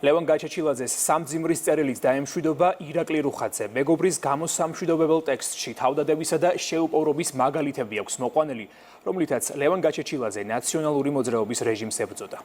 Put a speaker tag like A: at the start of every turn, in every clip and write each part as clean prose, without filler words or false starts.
A: ლევან გაჩეჩილაძეს სამძიმრის წერილიც დაემშვიდობა ირაკლი რუხაძე. მეგობრის გამოსამშვიდობებელ ტექსტში თავდადებისა და შეუპოვრობის მაგალითები აქვს მოყვანილი, რომლითაც ლევან გაჩეჩილაძე ნაციონალური მოძრაობის რეჟიმს ებრძოდა.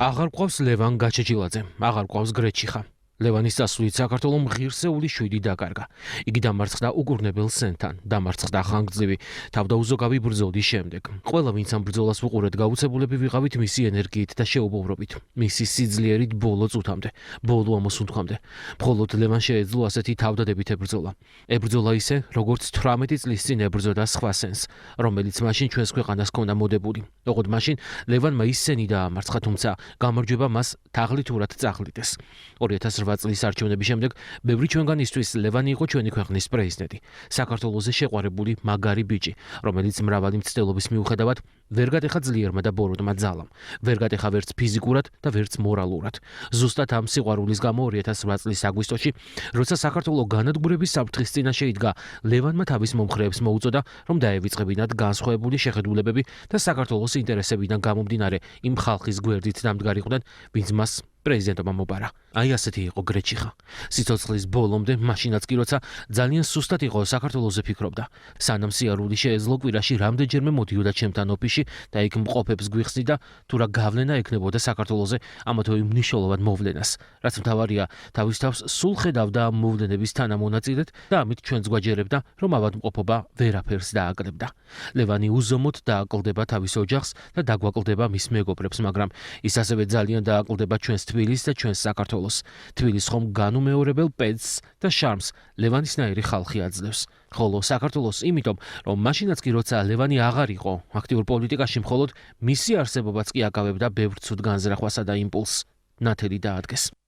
B: აღარ ყავს ლევან გაჩეჩილაძე, აღარ ყავს გრეჩიხა. ლევანის წასვლით საქართველოს ღირსეული შვიდი დაკარგა. იგი დამარცხდა უკურნებელ სენთან, დამარცხდა ხანგრძლივი თავდაუზოგავი ბრძოლის შემდეგ. ყველა ვინც ამ ბრძოლას უყურეთ, გაუცებულები ვიყავით მისი ენერგიით და შეუპოვრობით, მისი სიძლიერით ბოლო წუთამდე, ბოლო ამოსუნთქვამდე. მხოლოდ ლევან შეეძლო ასეთი თავდადებით ებრძოლა. ებრძოლა ისე, როგორც 18 წლის წინ ებრძოდა სხვა სენს, რომელიც მაშინ ჩვენს ქვეყანას ჰქონდა მოდებული. ოღონდ მაშინ ლევანმა ისენი დაამარცხა, თუმცა გამარჯვება მას თაღლითურად წახლიდეს. 2008 წლის არჩევნების შემდეგ ბევრი ჩვენგანისთვის ლევანი იყო ჩვენი ქვეყნის პრეზიდენტი, საქართველოზე შეყვარებული მაგარი ბიჭი, რომელიც მრავალი მცდელობის მიუხედავად ვერ გატეხა ძლიერმა და ბოროტმა ძალამ, ვერ გატეხა ვერც ფიზიკურად და ვერც მორალურად. ზუსტად ამ სიყვარულის გამო 2008 წლის აგვისტოში, როცა საქართველოს განადგურების საფრთხის წინაშე იდგა, ლევანმა თავის მომხრეებს მოუწოდა, რომ დაევიწყებინათ განსხვავებული შეხედულებები და საქართველოს ინტერესებიდან გამომდინარე იმ ხალხის გვერდით დამდგარიყვნენ, ვინც მას პრეზიდენტობა მობარა. აი ასეთი იყო გრეჩიხა. სიცოცხლის ბოლომდე, მაშინაც კი როცა ძალიან სუსტად იყო საქართველოზე ფიქრობდა. სანამ სიარული შეეძლო, კვირაში რამდენჯერმე მოდიოდა ჩემთან ოფისში და იქ მყოფებს გვიხსნიდა, თუ რა გავლენა ექნებოდა საქართველოზე ამა თუ იმ მნიშვნელოვან მოვლენას. რაც მთავარია, თავის თავს სულ ხედავდა ამ მოვლენების თანამონაწილედ და ამით ჩვენს გვაჯერებდა, რომ ავადმყოფობა ვერაფერს დააკლებდა. ლევანი უზომოდ დააკლდება თავის ოჯახს და დაგვაკლდება მის მეგობრებს, მაგრამ ის ასევე ძალიან დააკლდება ჩვენს თბილისს და ჩვენს საქართველოს. თბილისს ხომ განუმეორებელ პედს და შარმს ლევანისნაირი ხალხი აძლევს. ხოლო საქართველოს იმიტომ, რომ მაშინაც კი როცა ლევანი აღარ იყო აქტიურ პოლიტიკაში, მხოლოდ მისი არსებობაც კი აკავებდა ბევრ ცუდ განზრახვასა და იმპულსს. ნათელი დაადგეს.